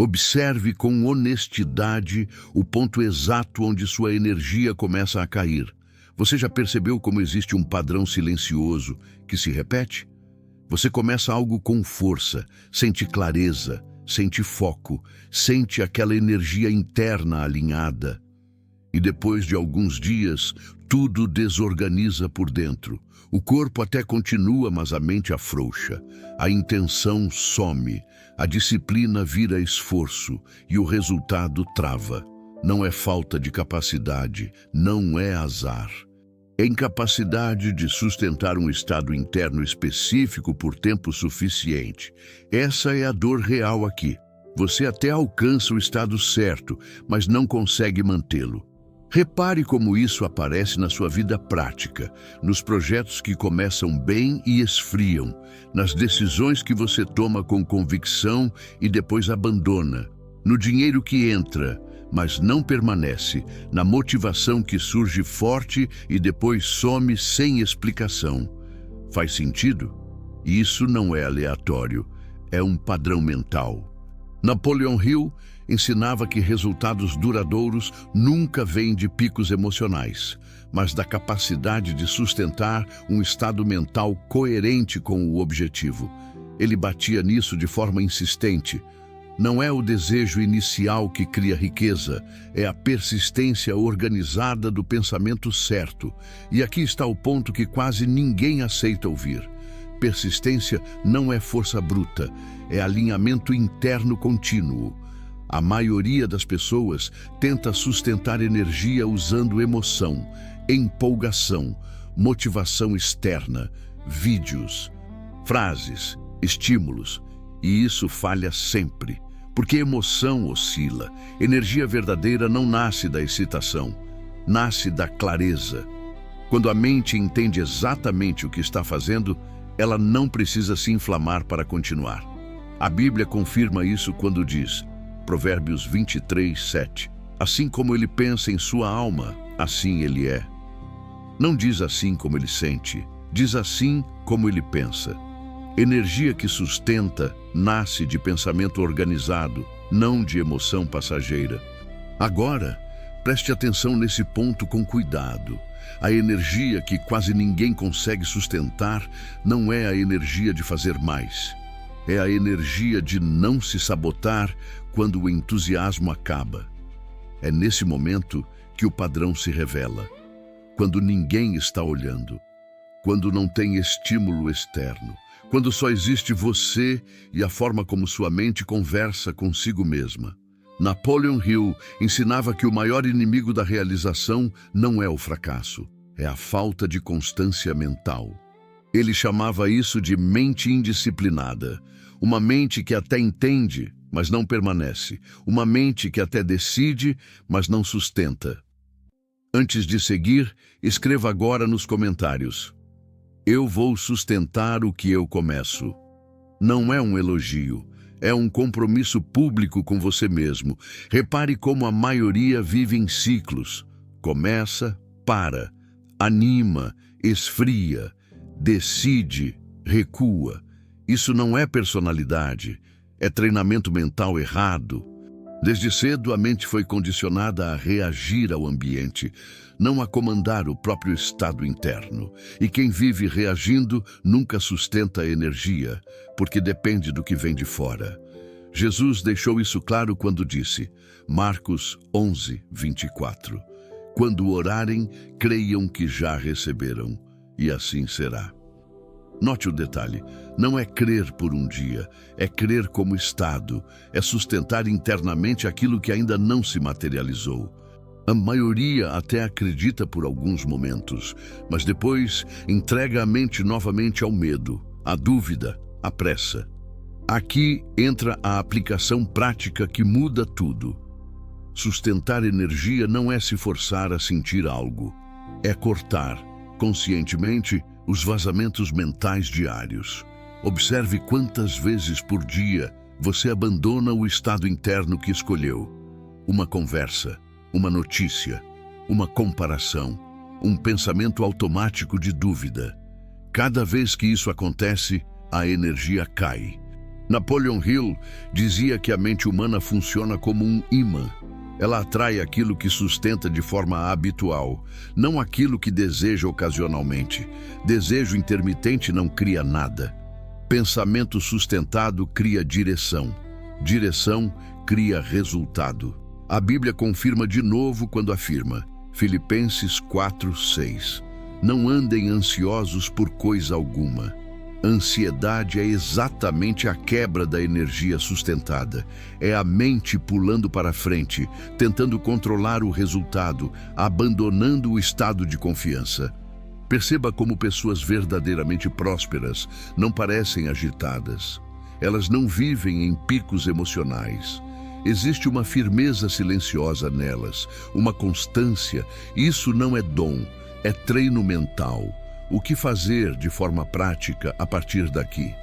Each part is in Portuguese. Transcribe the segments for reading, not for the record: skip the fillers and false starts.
Observe com honestidade o ponto exato onde sua energia começa a cair. Você já percebeu como existe um padrão silencioso que se repete? Você começa algo com força, sente clareza, sente foco, sente aquela energia interna alinhada. E depois de alguns dias, tudo desorganiza por dentro. O corpo até continua, mas a mente afrouxa. A intenção some, a disciplina vira esforço e o resultado trava. Não é falta de capacidade, não é azar. É incapacidade de sustentar um estado interno específico por tempo suficiente. Essa é a dor real aqui. Você até alcança o estado certo, mas não consegue mantê-lo. Repare como isso aparece na sua vida prática, nos projetos que começam bem e esfriam, nas decisões que você toma com convicção e depois abandona, no dinheiro que entra, mas não permanece, na motivação que surge forte e depois some sem explicação. Faz sentido? Isso não é aleatório, é um padrão mental. Napoleon Hill ensinava que resultados duradouros nunca vêm de picos emocionais, mas da capacidade de sustentar um estado mental coerente com o objetivo. Ele batia nisso de forma insistente. Não é o desejo inicial que cria riqueza, é a persistência organizada do pensamento certo. E aqui está o ponto que quase ninguém aceita ouvir. Persistência não é força bruta, é alinhamento interno contínuo. A maioria das pessoas tenta sustentar energia usando emoção, empolgação, motivação externa, vídeos, frases, estímulos. E isso falha sempre, porque emoção oscila. Energia verdadeira não nasce da excitação, nasce da clareza. Quando a mente entende exatamente o que está fazendo, ela não precisa se inflamar para continuar. A Bíblia confirma isso quando diz, Provérbios 23:7, assim como ele pensa em sua alma, assim ele é. Não diz assim como ele sente, diz assim como ele pensa. Energia que sustenta nasce de pensamento organizado, não de emoção passageira. Agora, preste atenção nesse ponto com cuidado. A energia que quase ninguém consegue sustentar não é a energia de fazer mais. É a energia de não se sabotar quando o entusiasmo acaba. É nesse momento que o padrão se revela. Quando ninguém está olhando. Quando não tem estímulo externo. Quando só existe você e a forma como sua mente conversa consigo mesma. Napoleon Hill ensinava que o maior inimigo da realização não é o fracasso, é a falta de constância mental. Ele chamava isso de mente indisciplinada, uma mente que até entende, mas não permanece, uma mente que até decide, mas não sustenta. Antes de seguir, escreva agora nos comentários: eu vou sustentar o que eu começo. Não é um elogio. É um compromisso público com você mesmo. Repare como a maioria vive em ciclos. Começa, para, anima, esfria, decide, recua. Isso não é personalidade, é treinamento mental errado. Desde cedo, a mente foi condicionada a reagir ao ambiente, não a comandar o próprio estado interno. E quem vive reagindo nunca sustenta a energia, porque depende do que vem de fora. Jesus deixou isso claro quando disse, Marcos 11:24, quando orarem, creiam que já receberam, e assim será. Note o detalhe, não é crer por um dia, é crer como estado, é sustentar internamente aquilo que ainda não se materializou. A maioria até acredita por alguns momentos, mas depois entrega a mente novamente ao medo, à dúvida, à pressa. Aqui entra a aplicação prática que muda tudo. Sustentar energia não é se forçar a sentir algo, é cortar, conscientemente, os vazamentos mentais diários. Observe quantas vezes por dia você abandona o estado interno que escolheu. Uma conversa, uma notícia, uma comparação, um pensamento automático de dúvida. Cada vez que isso acontece, a energia cai. Napoleon Hill dizia que a mente humana funciona como um imã. Ela atrai aquilo que sustenta de forma habitual, não aquilo que deseja ocasionalmente. Desejo intermitente não cria nada. Pensamento sustentado cria direção. Direção cria resultado. A Bíblia confirma de novo quando afirma, Filipenses 4:6. Não andem ansiosos por coisa alguma. Ansiedade é exatamente a quebra da energia sustentada. É a mente pulando para frente, tentando controlar o resultado, abandonando o estado de confiança. Perceba como pessoas verdadeiramente prósperas não parecem agitadas. Elas não vivem em picos emocionais. Existe uma firmeza silenciosa nelas, uma constância. Isso não é dom, é treino mental. O que fazer de forma prática a partir daqui?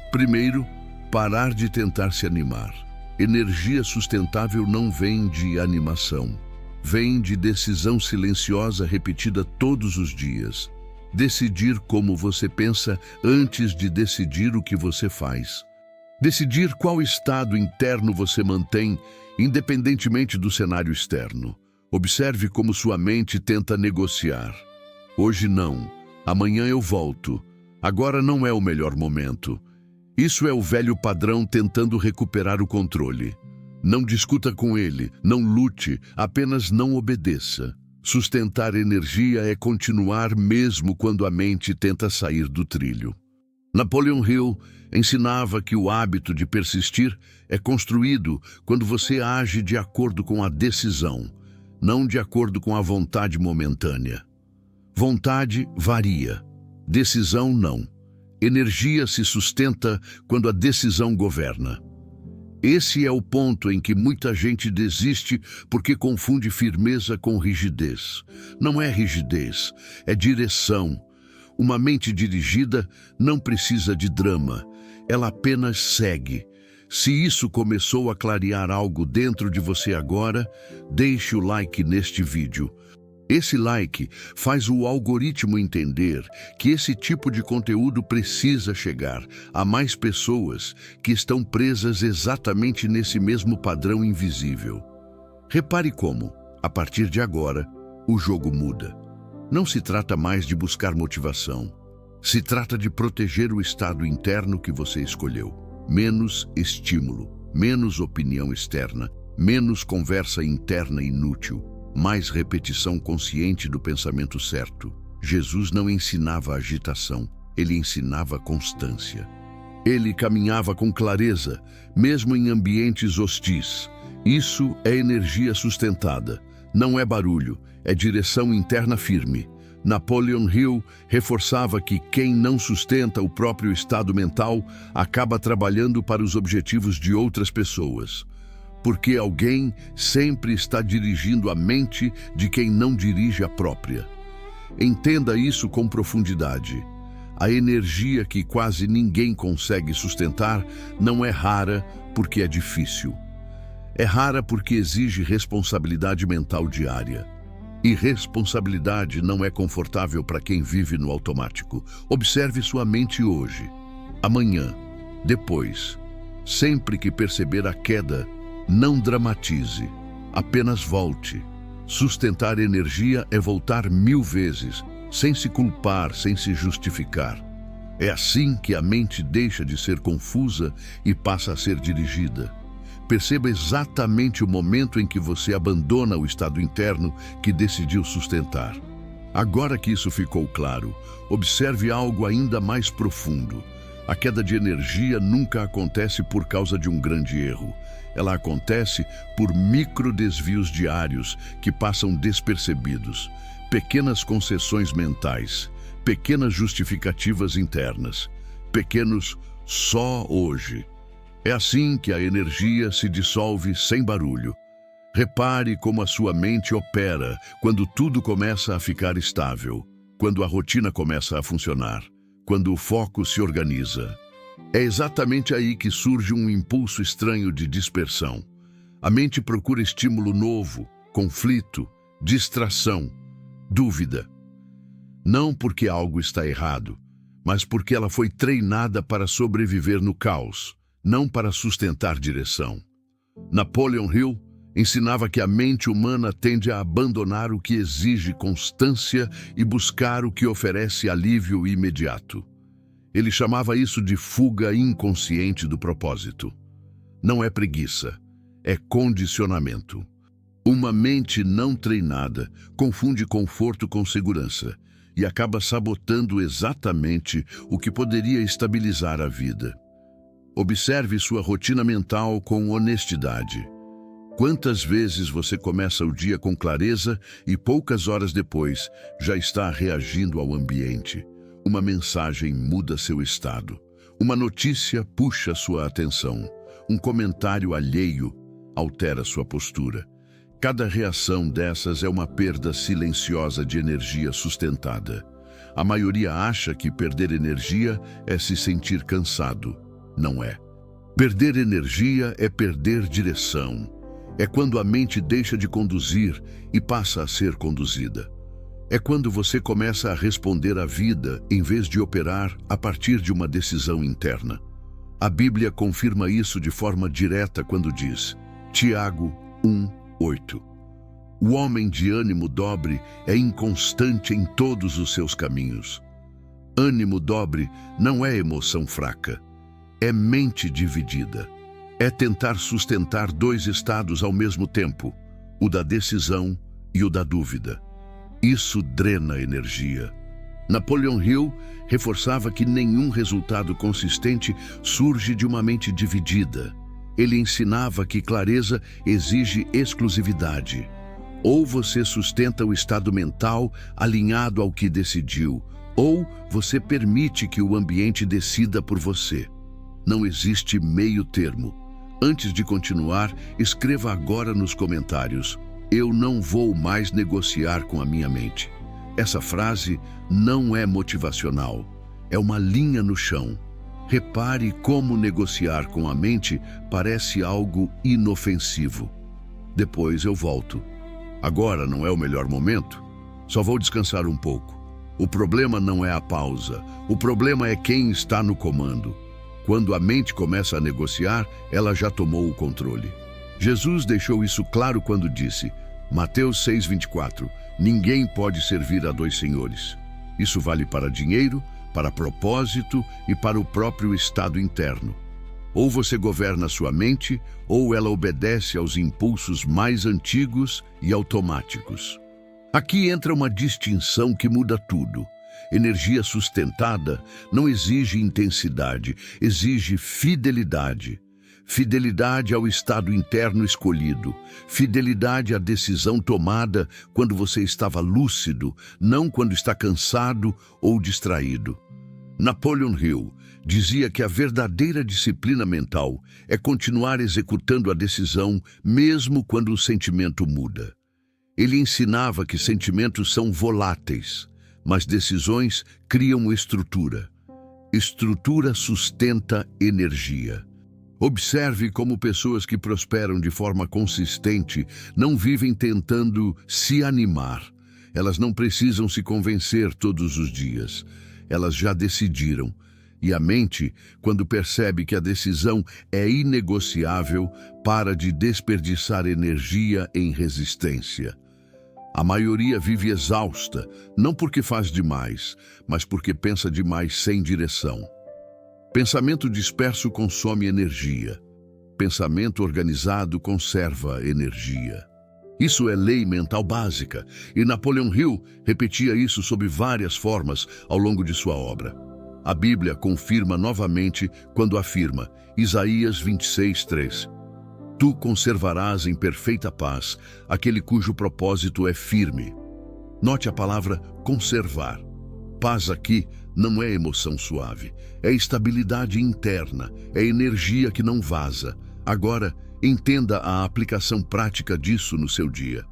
Primeiro, parar de tentar se animar. Energia sustentável não vem de animação. Vem de decisão silenciosa repetida todos os dias. Decidir como você pensa antes de decidir o que você faz. Decidir qual estado interno você mantém, independentemente do cenário externo. Observe como sua mente tenta negociar. Hoje não. Amanhã eu volto. Agora não é o melhor momento. Isso é o velho padrão tentando recuperar o controle. Não discuta com ele, não lute, apenas não obedeça. Sustentar energia é continuar mesmo quando a mente tenta sair do trilho. Napoleon Hill ensinava que o hábito de persistir é construído quando você age de acordo com a decisão, não de acordo com a vontade momentânea. Vontade varia, decisão não. Energia se sustenta quando a decisão governa. Esse é o ponto em que muita gente desiste porque confunde firmeza com rigidez. Não é rigidez, é direção. Uma mente dirigida não precisa de drama, ela apenas segue. Se isso começou a clarear algo dentro de você agora, deixe o like neste vídeo. Esse like faz o algoritmo entender que esse tipo de conteúdo precisa chegar a mais pessoas que estão presas exatamente nesse mesmo padrão invisível. Repare como, a partir de agora, o jogo muda. Não se trata mais de buscar motivação. Se trata de proteger o estado interno que você escolheu. Menos estímulo, menos opinião externa, menos conversa interna inútil. Mais repetição consciente do pensamento certo. Jesus não ensinava agitação, ele ensinava constância. Ele caminhava com clareza, mesmo em ambientes hostis. Isso é energia sustentada. Não é barulho, é direção interna firme. Napoleon Hill reforçava que quem não sustenta o próprio estado mental acaba trabalhando para os objetivos de outras pessoas. Porque alguém sempre está dirigindo a mente de quem não dirige a própria. Entenda isso com profundidade. A energia que quase ninguém consegue sustentar não é rara porque é difícil. É rara porque exige responsabilidade mental diária. E responsabilidade não é confortável para quem vive no automático. Observe sua mente hoje, amanhã, depois. Sempre que perceber a queda, não dramatize, apenas volte. Sustentar energia é voltar 1000 vezes, sem se culpar, sem se justificar. É assim que a mente deixa de ser confusa e passa a ser dirigida. Perceba exatamente o momento em que você abandona o estado interno que decidiu sustentar. Agora que isso ficou claro, observe algo ainda mais profundo. A queda de energia nunca acontece por causa de um grande erro. Ela acontece por microdesvios diários que passam despercebidos, pequenas concessões mentais, pequenas justificativas internas, pequenos só hoje. É assim que a energia se dissolve sem barulho. Repare como a sua mente opera quando tudo começa a ficar estável, quando a rotina começa a funcionar, quando o foco se organiza. É exatamente aí que surge um impulso estranho de dispersão. A mente procura estímulo novo, conflito, distração, dúvida. Não porque algo está errado, mas porque ela foi treinada para sobreviver no caos. não para sustentar direção. Napoleon Hill ensinava que a mente humana tende a abandonar o que exige constância e buscar o que oferece alívio imediato. Ele chamava isso de fuga inconsciente do propósito. Não é preguiça, é condicionamento. Uma mente não treinada confunde conforto com segurança e acaba sabotando exatamente o que poderia estabilizar a vida. Observe sua rotina mental com honestidade. Quantas vezes você começa o dia com clareza e poucas horas depois já está reagindo ao ambiente? Uma mensagem muda seu estado. Uma notícia puxa sua atenção. Um comentário alheio altera sua postura. Cada reação dessas é uma perda silenciosa de energia sustentada. A maioria acha que perder energia é se sentir cansado. Não é. Perder energia é perder direção. É quando a mente deixa de conduzir e passa a ser conduzida. É quando você começa a responder à vida em vez de operar a partir de uma decisão interna. A Bíblia confirma isso de forma direta quando diz, Tiago 1:8. O homem de ânimo dobre é inconstante em todos os seus caminhos. Ânimo dobre não é emoção fraca, é mente dividida. É tentar sustentar dois estados ao mesmo tempo, o da decisão e o da dúvida. Isso drena energia. Napoleon Hill reforçava que nenhum resultado consistente surge de uma mente dividida. Ele ensinava que clareza exige exclusividade. Ou você sustenta o estado mental alinhado ao que decidiu, ou você permite que o ambiente decida por você. Não existe meio termo. Antes de continuar, escreva agora nos comentários, eu não vou mais negociar com a minha mente. Essa frase não é motivacional, é uma linha no chão. Repare como negociar com a mente parece algo inofensivo. Depois eu volto. Agora não é o melhor momento? Só vou descansar um pouco. O problema não é a pausa, o problema é quem está no comando. Quando a mente começa a negociar, ela já tomou o controle. Jesus deixou isso claro quando disse, Mateus 6:24, ninguém pode servir a dois senhores. Isso vale para dinheiro, para propósito e para o próprio estado interno. Ou você governa sua mente, ou ela obedece aos impulsos mais antigos e automáticos. Aqui entra uma distinção que muda tudo. Energia sustentada não exige intensidade, exige fidelidade. Fidelidade ao estado interno escolhido. Fidelidade à decisão tomada quando você estava lúcido, não quando está cansado ou distraído. Napoleon Hill dizia que a verdadeira disciplina mental é continuar executando a decisão mesmo quando o sentimento muda. Ele ensinava que sentimentos são voláteis, mas decisões criam estrutura. Estrutura sustenta energia. Observe como pessoas que prosperam de forma consistente não vivem tentando se animar. Elas não precisam se convencer todos os dias. Elas já decidiram. E a mente, quando percebe que a decisão é inegociável, para de desperdiçar energia em resistência. A maioria vive exausta, não porque faz demais, mas porque pensa demais sem direção. Pensamento disperso consome energia. Pensamento organizado conserva energia. Isso é lei mental básica, e Napoleon Hill repetia isso sob várias formas ao longo de sua obra. A Bíblia confirma novamente quando afirma, Isaías 26:3, Tu conservarás em perfeita paz aquele cujo propósito é firme. Note a palavra conservar. Paz aqui não é emoção suave, é estabilidade interna, é energia que não vaza. Agora, entenda a aplicação prática disso no seu dia.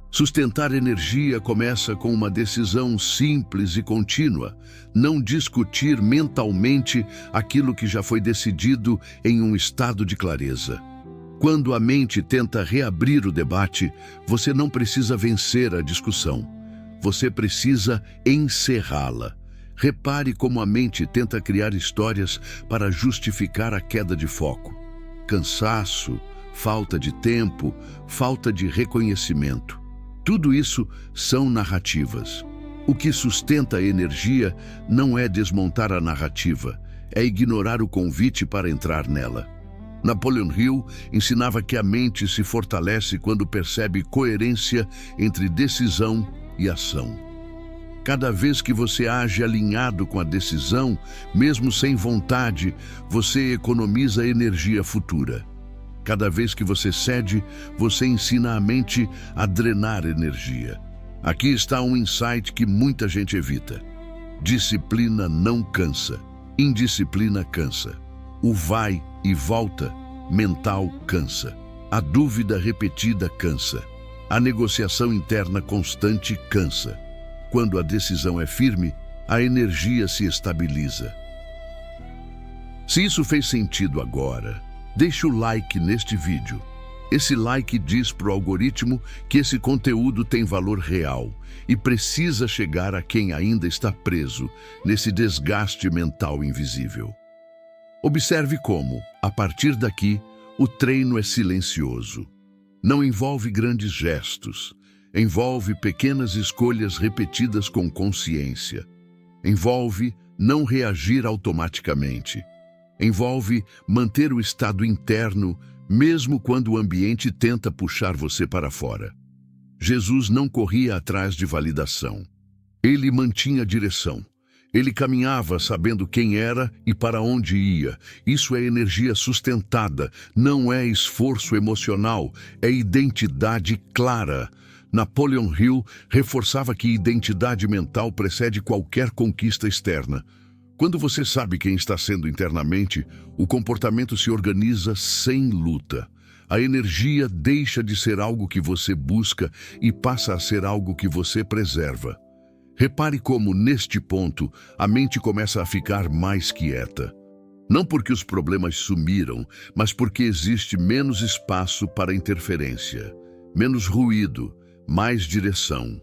Sustentar energia começa com uma decisão simples e contínua, não discutir mentalmente aquilo que já foi decidido em um estado de clareza. Quando a mente tenta reabrir o debate, você não precisa vencer a discussão. Você precisa encerrá-la. Repare como a mente tenta criar histórias para justificar a queda de foco. Cansaço, falta de tempo, falta de reconhecimento. Tudo isso são narrativas. O que sustenta a energia não é desmontar a narrativa, é ignorar o convite para entrar nela. Napoleon Hill ensinava que a mente se fortalece quando percebe coerência entre decisão e ação. Cada vez que você age alinhado com a decisão, mesmo sem vontade, você economiza energia futura. Cada vez que você cede, você ensina a mente a drenar energia. Aqui está um insight que muita gente evita. Disciplina não cansa. Indisciplina cansa. O vai e volta mental cansa. A dúvida repetida cansa. A negociação interna constante cansa. Quando a decisão é firme, a energia se estabiliza. Se isso fez sentido agora, deixe o like neste vídeo. Esse like diz para o algoritmo que esse conteúdo tem valor real e precisa chegar a quem ainda está preso nesse desgaste mental invisível. Observe como, a partir daqui, o treino é silencioso. Não envolve grandes gestos. Envolve pequenas escolhas repetidas com consciência. Envolve não reagir automaticamente. Envolve manter o estado interno, mesmo quando o ambiente tenta puxar você para fora. Jesus não corria atrás de validação. Ele mantinha direção. Ele caminhava sabendo quem era e para onde ia. Isso é energia sustentada, não é esforço emocional, é identidade clara. Napoleon Hill reforçava que identidade mental precede qualquer conquista externa. Quando você sabe quem está sendo internamente, o comportamento se organiza sem luta. A energia deixa de ser algo que você busca e passa a ser algo que você preserva. Repare como, neste ponto, a mente começa a ficar mais quieta. Não porque os problemas sumiram, mas porque existe menos espaço para interferência, menos ruído, mais direção.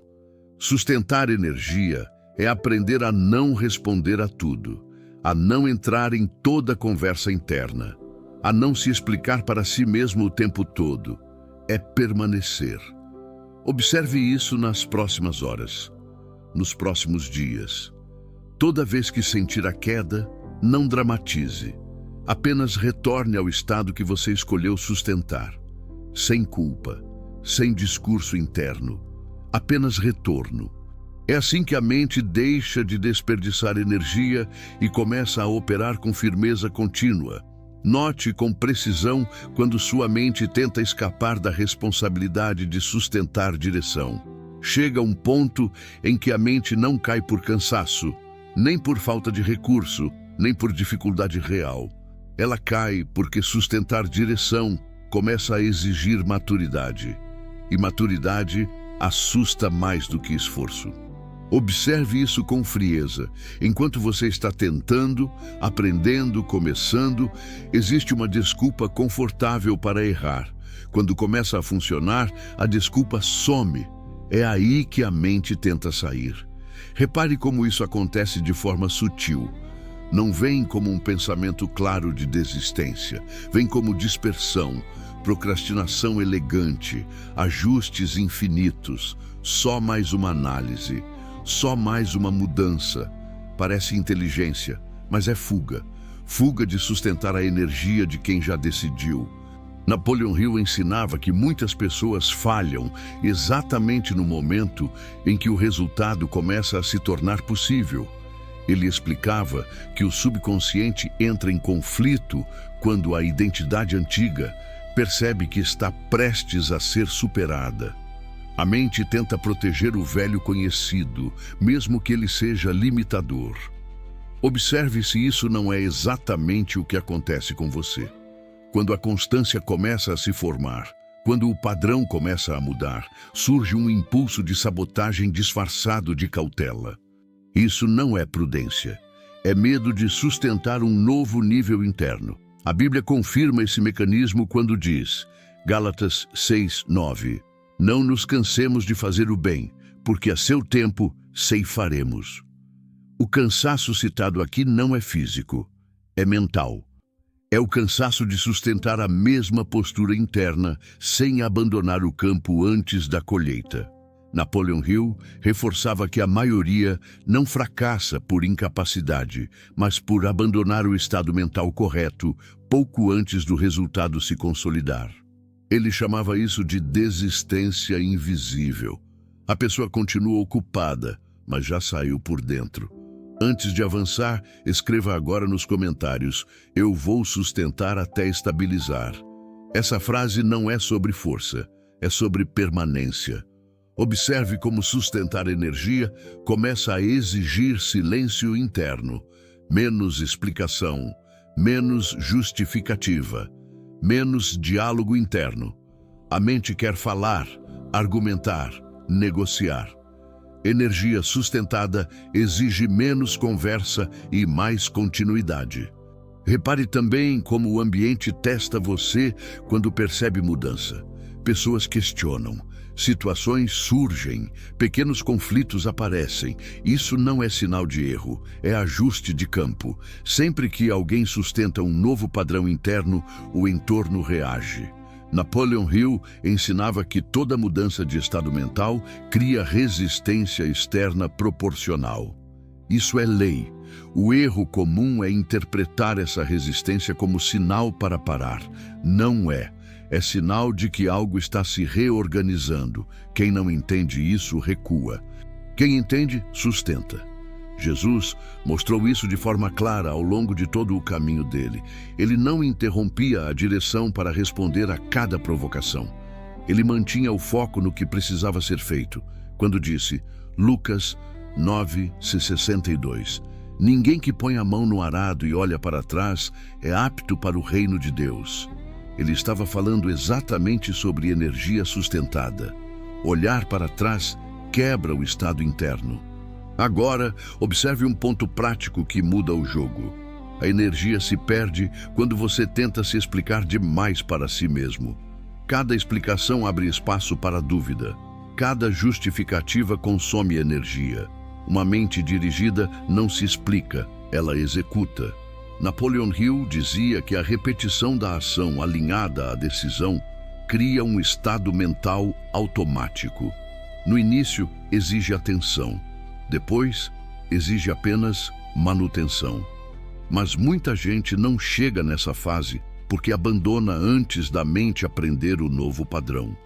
Sustentar energia é aprender a não responder a tudo, a não entrar em toda conversa interna, a não se explicar para si mesmo o tempo todo. É permanecer. Observe isso nas próximas horas, nos próximos dias. Toda vez que sentir a queda, não dramatize. Apenas retorne ao estado que você escolheu sustentar, sem culpa, sem discurso interno, apenas retorno. É assim que a mente deixa de desperdiçar energia e começa a operar com firmeza contínua. Note com precisão quando sua mente tenta escapar da responsabilidade de sustentar direção. Chega um ponto em que a mente não cai por cansaço, nem por falta de recurso, nem por dificuldade real. Ela cai porque sustentar direção começa a exigir maturidade. E maturidade assusta mais do que esforço. Observe isso com frieza. Enquanto você está tentando, aprendendo, começando, existe uma desculpa confortável para errar. Quando começa a funcionar, a desculpa some. É aí que a mente tenta sair. Repare como isso acontece de forma sutil. Não vem como um pensamento claro de desistência. Vem como dispersão, procrastinação elegante, ajustes infinitos, só mais uma análise, só mais uma mudança. Parece inteligência, mas é fuga. Fuga de sustentar a energia de quem já decidiu. Napoleon Hill ensinava que muitas pessoas falham exatamente no momento em que o resultado começa a se tornar possível. Ele explicava que o subconsciente entra em conflito quando a identidade antiga percebe que está prestes a ser superada. A mente tenta proteger o velho conhecido, mesmo que ele seja limitador. Observe se isso não é exatamente o que acontece com você. Quando a constância começa a se formar, quando o padrão começa a mudar, surge um impulso de sabotagem disfarçado de cautela. Isso não é prudência, é medo de sustentar um novo nível interno. A Bíblia confirma esse mecanismo quando diz, Gálatas 6:9, não nos cansemos de fazer o bem, porque a seu tempo ceifaremos. O O cansaço citado aqui não é físico, é mental. É o cansaço de sustentar a mesma postura interna sem abandonar o campo antes da colheita. Napoleon Hill reforçava que a maioria não fracassa por incapacidade, mas por abandonar o estado mental correto pouco antes do resultado se consolidar. Ele chamava isso de desistência invisível. A pessoa continua ocupada, mas já saiu por dentro. Antes de avançar, escreva agora nos comentários: eu vou sustentar até estabilizar. Essa frase não é sobre força, é sobre permanência. Observe como sustentar energia começa a exigir silêncio interno, menos explicação, menos justificativa, menos diálogo interno. A mente quer falar, argumentar, negociar. Energia sustentada exige menos conversa e mais continuidade. Repare também como o ambiente testa você quando percebe mudança. Pessoas questionam, situações surgem, pequenos conflitos aparecem. Isso não é sinal de erro, é ajuste de campo. Sempre que alguém sustenta um novo padrão interno, o entorno reage. Napoleon Hill ensinava que toda mudança de estado mental cria resistência externa proporcional. Isso é lei. O erro comum é interpretar essa resistência como sinal para parar. Não é. É sinal de que algo está se reorganizando. Quem não entende isso, recua. Quem entende, sustenta. Jesus mostrou isso de forma clara ao longo de todo o caminho dele. Ele não interrompia a direção para responder a cada provocação. Ele mantinha o foco no que precisava ser feito. Quando disse, Lucas 9:62, ninguém que põe a mão no arado e olha para trás é apto para o reino de Deus. Ele estava falando exatamente sobre energia sustentada. Olhar para trás quebra o estado interno. Agora, observe um ponto prático que muda o jogo. A energia se perde quando você tenta se explicar demais para si mesmo. Cada explicação abre espaço para dúvida. Cada justificativa consome energia. Uma mente dirigida não se explica, ela executa. Napoleon Hill dizia que a repetição da ação alinhada à decisão cria um estado mental automático. No início, exige atenção. Depois, exige apenas manutenção. Mas muita gente não chega nessa fase porque abandona antes da mente aprender o novo padrão.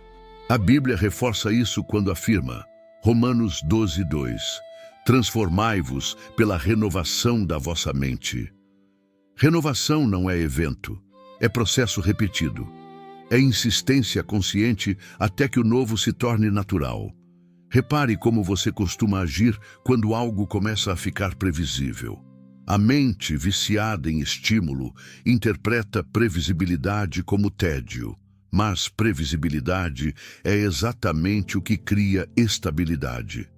A Bíblia reforça isso quando afirma, Romanos 12:2, transformai-vos pela renovação da vossa mente. Renovação não é evento, é processo repetido. É insistência consciente até que o novo se torne natural. Repare como você costuma agir quando algo começa a ficar previsível. A mente, viciada em estímulo, interpreta previsibilidade como tédio. Mas previsibilidade é exatamente o que cria estabilidade.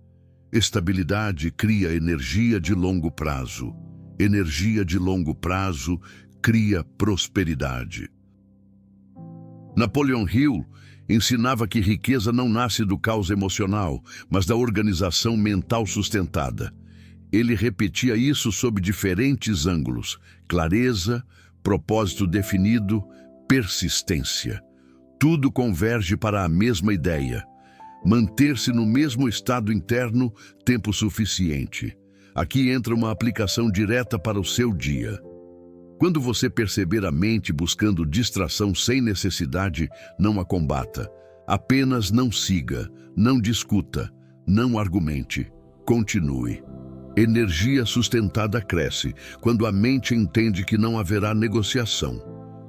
Estabilidade cria energia de longo prazo. Energia de longo prazo cria prosperidade. Napoleon Hill ensinava que riqueza não nasce do caos emocional, mas da organização mental sustentada. Ele repetia isso sob diferentes ângulos: clareza, propósito definido, persistência. Tudo converge para a mesma ideia: manter-se no mesmo estado interno tempo suficiente. Aqui entra uma aplicação direta para o seu dia. Quando você perceber a mente buscando distração sem necessidade, não a combata. Apenas não siga, não discuta, não argumente. Continue. Energia sustentada cresce quando a mente entende que não haverá negociação.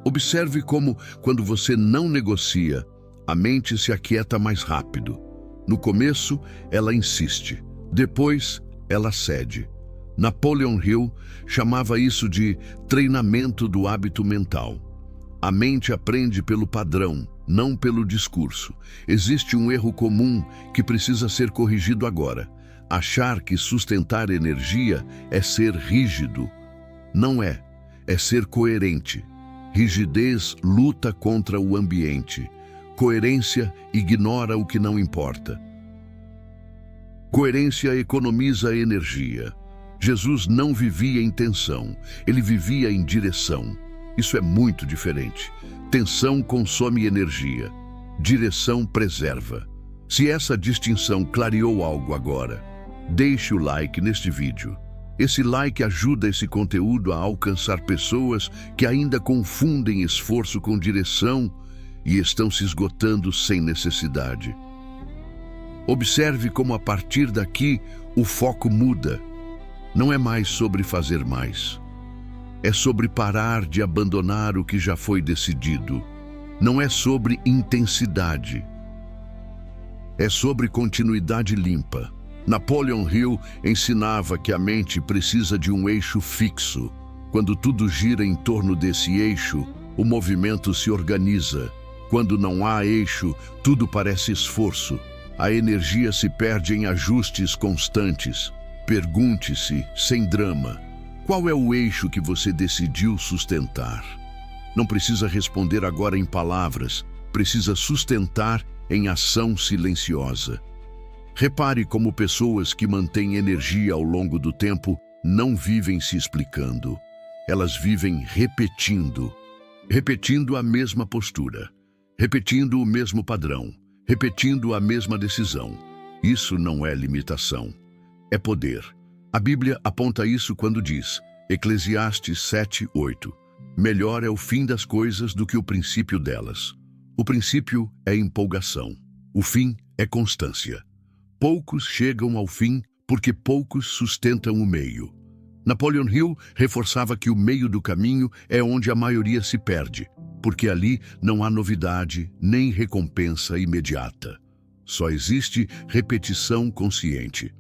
Observe como, quando você não negocia, a mente se aquieta mais rápido. No começo, ela insiste. Depois, ela cede. Napoleon Hill chamava isso de treinamento do hábito mental. A mente aprende pelo padrão, não pelo discurso. Existe um erro comum que precisa ser corrigido agora. Achar que sustentar energia é ser rígido. Não é. É ser coerente. Rigidez luta contra o ambiente. Coerência ignora o que não importa. Coerência economiza energia. Jesus não vivia em tensão, ele vivia em direção. Isso é muito diferente. Tensão consome energia, direção preserva. Se essa distinção clareou algo agora, deixe o like neste vídeo. Esse like ajuda esse conteúdo a alcançar pessoas que ainda confundem esforço com direção e estão se esgotando sem necessidade. Observe como a partir daqui o foco muda. Não é mais sobre fazer mais. É sobre parar de abandonar o que já foi decidido. Não é sobre intensidade. É sobre continuidade limpa. Napoleon Hill ensinava que a mente precisa de um eixo fixo. Quando tudo gira em torno desse eixo, o movimento se organiza. Quando não há eixo, tudo parece esforço. A energia se perde em ajustes constantes. Pergunte-se, sem drama, qual é o eixo que você decidiu sustentar? Não precisa responder agora em palavras, precisa sustentar em ação silenciosa. Repare como pessoas que mantêm energia ao longo do tempo não vivem se explicando. Elas vivem repetindo a mesma postura, repetindo o mesmo padrão, repetindo a mesma decisão. Isso não é limitação, é poder. A Bíblia aponta isso quando diz, Eclesiastes 7:8, melhor é o fim das coisas do que o princípio delas. O princípio é empolgação, o fim é constância. Poucos chegam ao fim porque poucos sustentam o meio. Napoleon Hill reforçava que o meio do caminho é onde a maioria se perde, porque ali não há novidade nem recompensa imediata. Só existe repetição consciente.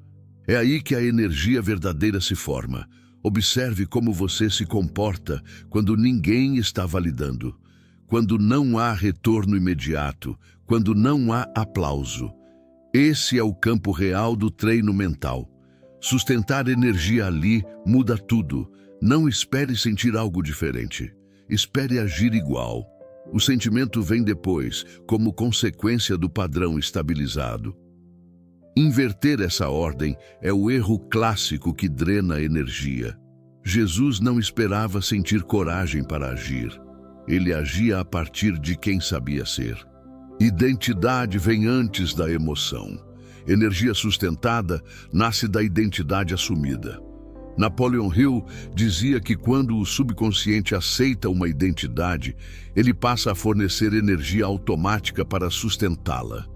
É aí que a energia verdadeira se forma. Observe como você se comporta quando ninguém está validando, quando não há retorno imediato, quando não há aplauso. Esse é o campo real do treino mental. Sustentar energia ali muda tudo. Não espere sentir algo diferente. Espere agir igual. O sentimento vem depois, como consequência do padrão estabilizado. Inverter essa ordem é o erro clássico que drena a energia. Jesus não esperava sentir coragem para agir. Ele agia a partir de quem sabia ser. Identidade vem antes da emoção. Energia sustentada nasce da identidade assumida. Napoleon Hill dizia que quando o subconsciente aceita uma identidade, ele passa a fornecer energia automática para sustentá-la.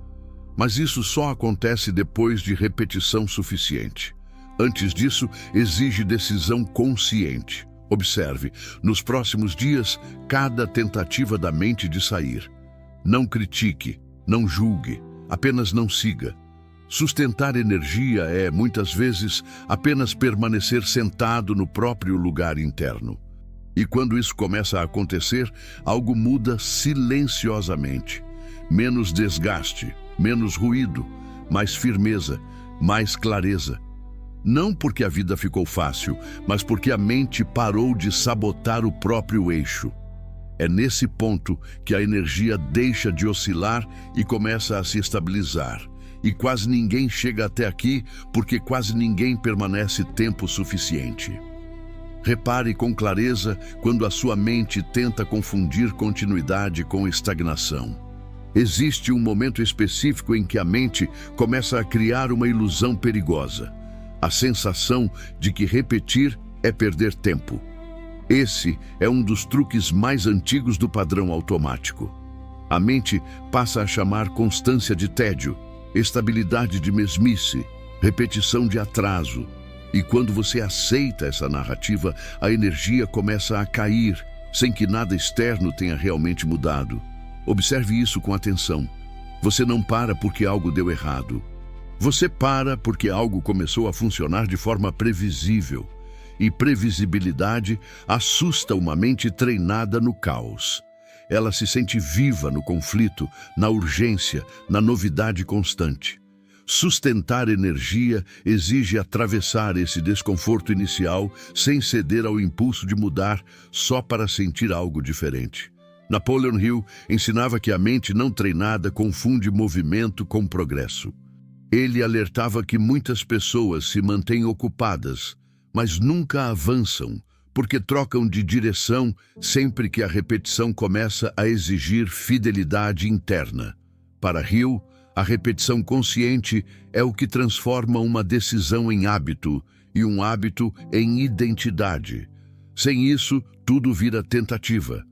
Mas isso só acontece depois de repetição suficiente. Antes disso, exige decisão consciente. Observe, nos próximos dias, cada tentativa da mente de sair. Não critique, não julgue, apenas não siga. Sustentar energia é, muitas vezes, apenas permanecer sentado no próprio lugar interno. E quando isso começa a acontecer, algo muda silenciosamente. Menos desgaste, menos ruído, mais firmeza, mais clareza. Não porque a vida ficou fácil, mas porque a mente parou de sabotar o próprio eixo. É nesse ponto que a energia deixa de oscilar e começa a se estabilizar. E quase ninguém chega até aqui porque quase ninguém permanece tempo suficiente. Repare com clareza quando a sua mente tenta confundir continuidade com estagnação. Existe um momento específico em que a mente começa a criar uma ilusão perigosa. A sensação de que repetir é perder tempo. Esse é um dos truques mais antigos do padrão automático. A mente passa a chamar constância de tédio, estabilidade de mesmice, repetição de atraso. E quando você aceita essa narrativa, a energia começa a cair, sem que nada externo tenha realmente mudado. Observe isso com atenção. Você não para porque algo deu errado. Você para porque algo começou a funcionar de forma previsível. E previsibilidade assusta uma mente treinada no caos. Ela se sente viva no conflito, na urgência, na novidade constante. Sustentar energia exige atravessar esse desconforto inicial sem ceder ao impulso de mudar só para sentir algo diferente. Napoleon Hill ensinava que a mente não treinada confunde movimento com progresso. Ele alertava que muitas pessoas se mantêm ocupadas, mas nunca avançam, porque trocam de direção sempre que a repetição começa a exigir fidelidade interna. Para Hill, a repetição consciente é o que transforma uma decisão em hábito e um hábito em identidade. Sem isso, tudo vira tentativa.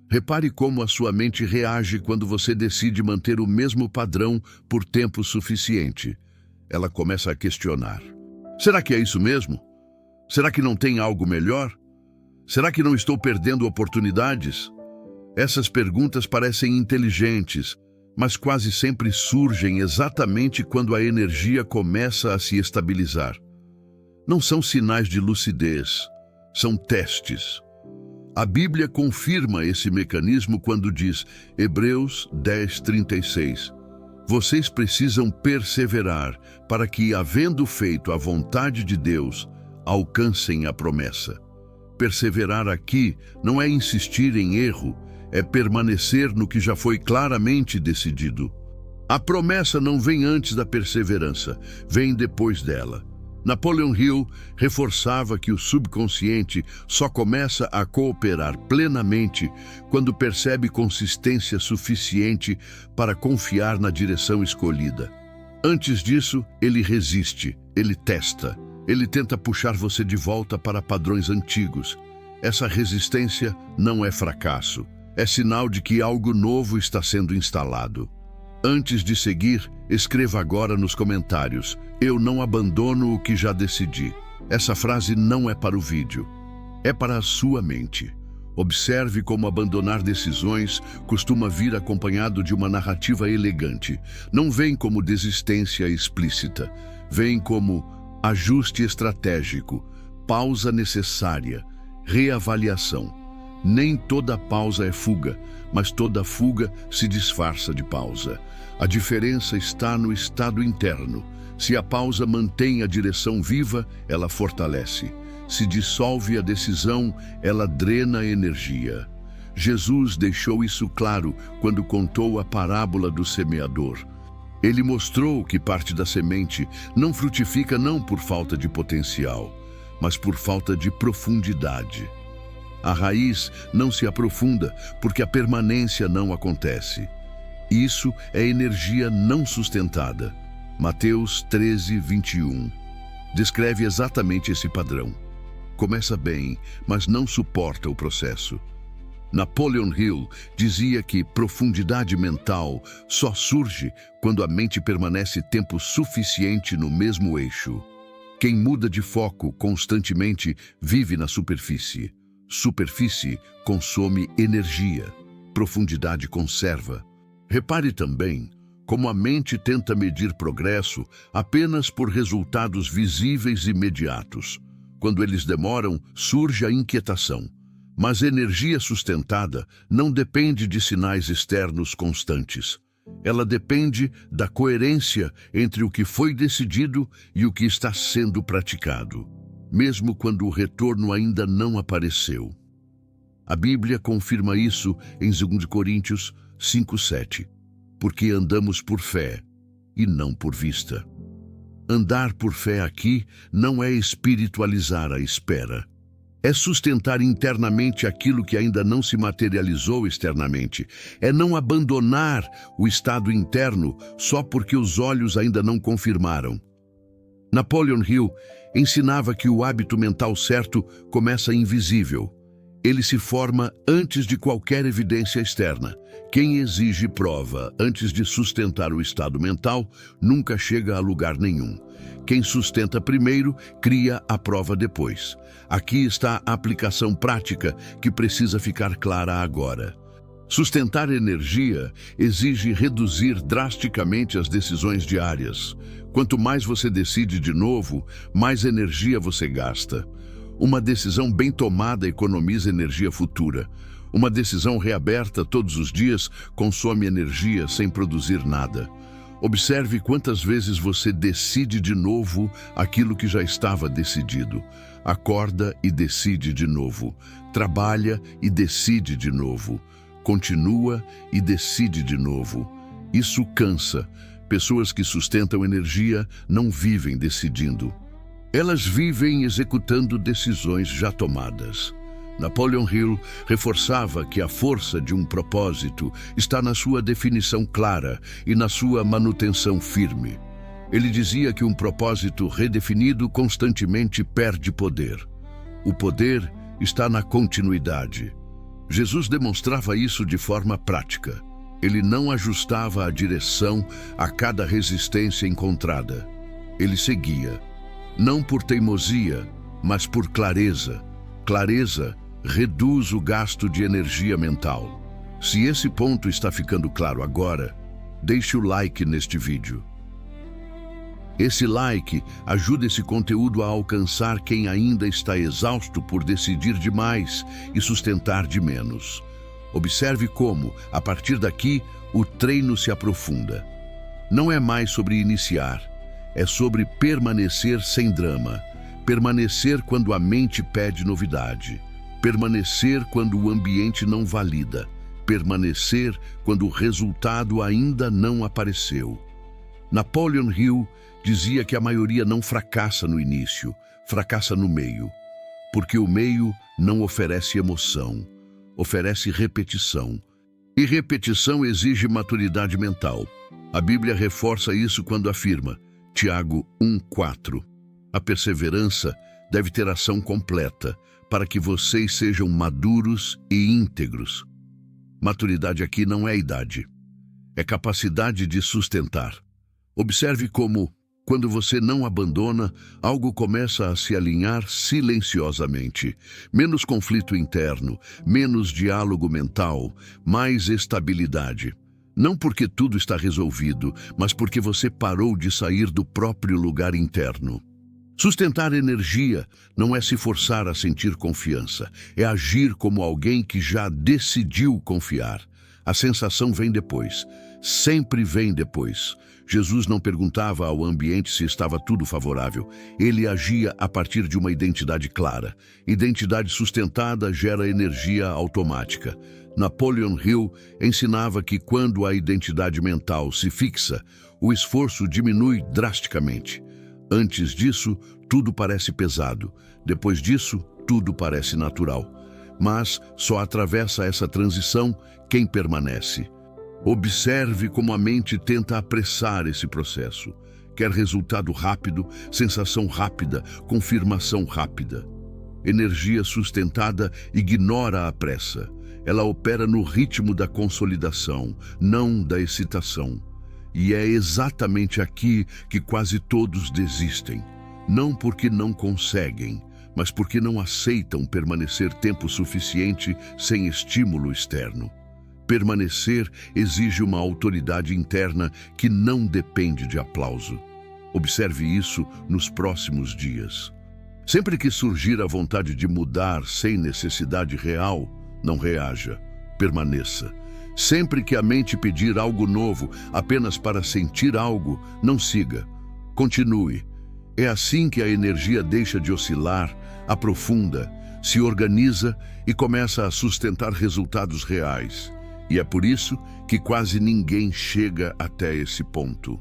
Repare como a sua mente reage quando você decide manter o mesmo padrão por tempo suficiente. Ela começa a questionar. Será que é isso mesmo? Será que não tem algo melhor? Será que não estou perdendo oportunidades? Essas perguntas parecem inteligentes, mas quase sempre surgem exatamente quando a energia começa a se estabilizar. Não são sinais de lucidez, são testes. A Bíblia confirma esse mecanismo quando diz, Hebreus 10:36, vocês precisam perseverar para que, havendo feito a vontade de Deus, alcancem a promessa. Perseverar aqui não é insistir em erro, é permanecer no que já foi claramente decidido. A promessa não vem antes da perseverança, vem depois dela. Napoleon Hill reforçava que o subconsciente só começa a cooperar plenamente quando percebe consistência suficiente para confiar na direção escolhida. Antes disso, ele resiste, ele testa, ele tenta puxar você de volta para padrões antigos. Essa resistência não é fracasso, é sinal de que algo novo está sendo instalado. Antes de seguir, escreva agora nos comentários, eu não abandono o que já decidi. Essa frase não é para o vídeo, é para a sua mente. Observe como abandonar decisões costuma vir acompanhado de uma narrativa elegante. Não vem como desistência explícita, vem como ajuste estratégico, pausa necessária, reavaliação. Nem toda pausa é fuga, mas toda fuga se disfarça de pausa. A diferença está no estado interno. Se a pausa mantém a direção viva, ela fortalece. Se dissolve a decisão, ela drena a energia. Jesus deixou isso claro quando contou a parábola do semeador. Ele mostrou que parte da semente não frutifica não por falta de potencial, mas por falta de profundidade. A raiz não se aprofunda porque a permanência não acontece. Isso é energia não sustentada. Mateus 13:21 descreve exatamente esse padrão. Começa bem, mas não suporta o processo. Napoleon Hill dizia que profundidade mental só surge quando a mente permanece tempo suficiente no mesmo eixo. Quem muda de foco constantemente vive na superfície. Superfície consome energia, profundidade conserva. Repare também como a mente tenta medir progresso apenas por resultados visíveis imediatos. Quando eles demoram, surge a inquietação. Mas energia sustentada não depende de sinais externos constantes. Ela depende da coerência entre o que foi decidido e o que está sendo praticado, mesmo quando o retorno ainda não apareceu. A Bíblia confirma isso em 2 Coríntios 5:7, porque andamos por fé e não por vista. Andar por fé aqui não é espiritualizar a espera. É sustentar internamente aquilo que ainda não se materializou externamente. É não abandonar o estado interno só porque os olhos ainda não confirmaram. Napoleon Hill ensinava que o hábito mental certo começa invisível. Ele se forma antes de qualquer evidência externa. Quem exige prova antes de sustentar o estado mental nunca chega a lugar nenhum. Quem sustenta primeiro, cria a prova depois. Aqui está a aplicação prática que precisa ficar clara agora. Sustentar energia exige reduzir drasticamente as decisões diárias. Quanto mais você decide de novo, mais energia você gasta. Uma decisão bem tomada economiza energia futura. Uma decisão reaberta todos os dias consome energia sem produzir nada. Observe quantas vezes você decide de novo aquilo que já estava decidido. Acorda e decide de novo. Trabalha e decide de novo. Continua e decide de novo. Isso cansa. Pessoas que sustentam energia não vivem decidindo. Elas vivem executando decisões já tomadas. Napoleon Hill reforçava que a força de um propósito está na sua definição clara e na sua manutenção firme. Ele dizia que um propósito redefinido constantemente perde poder. O poder está na continuidade. Jesus demonstrava isso de forma prática. Ele não ajustava a direção a cada resistência encontrada. Ele seguia, não por teimosia, mas por clareza. Clareza reduz o gasto de energia mental. Se esse ponto está ficando claro agora, deixe o like neste vídeo. Esse like ajuda esse conteúdo a alcançar quem ainda está exausto por decidir demais e sustentar de menos. Observe como, a partir daqui, o treino se aprofunda. Não é mais sobre iniciar, é sobre permanecer sem drama, permanecer quando a mente pede novidade, permanecer quando o ambiente não valida, permanecer quando o resultado ainda não apareceu. Napoleon Hill dizia que a maioria não fracassa no início, fracassa no meio, porque o meio não oferece emoção, oferece repetição. E repetição exige maturidade mental. A Bíblia reforça isso quando afirma, Tiago 1:4, a perseverança deve ter ação completa, para que vocês sejam maduros e íntegros. Maturidade aqui não é idade, é capacidade de sustentar. Observe como, quando você não abandona, algo começa a se alinhar silenciosamente. Menos conflito interno, menos diálogo mental, mais estabilidade. Não porque tudo está resolvido, mas porque você parou de sair do próprio lugar interno. Sustentar energia não é se forçar a sentir confiança, é agir como alguém que já decidiu confiar. A sensação vem depois, sempre vem depois. Jesus não perguntava ao ambiente se estava tudo favorável. Ele agia a partir de uma identidade clara. Identidade sustentada gera energia automática. Napoleon Hill ensinava que quando a identidade mental se fixa, o esforço diminui drasticamente. Antes disso, tudo parece pesado. Depois disso, tudo parece natural. Mas só atravessa essa transição quem permanece. Observe como a mente tenta apressar esse processo. Quer resultado rápido, sensação rápida, confirmação rápida. Energia sustentada ignora a pressa. Ela opera no ritmo da consolidação, não da excitação. E é exatamente aqui que quase todos desistem. Não porque não conseguem, mas porque não aceitam permanecer tempo suficiente sem estímulo externo. Permanecer exige uma autoridade interna que não depende de aplauso. Observe isso nos próximos dias. Sempre que surgir a vontade de mudar sem necessidade real, não reaja, permaneça. Sempre que a mente pedir algo novo apenas para sentir algo, não siga, continue. É assim que a energia deixa de oscilar, aprofunda, se organiza e começa a sustentar resultados reais. E é por isso que quase ninguém chega até esse ponto.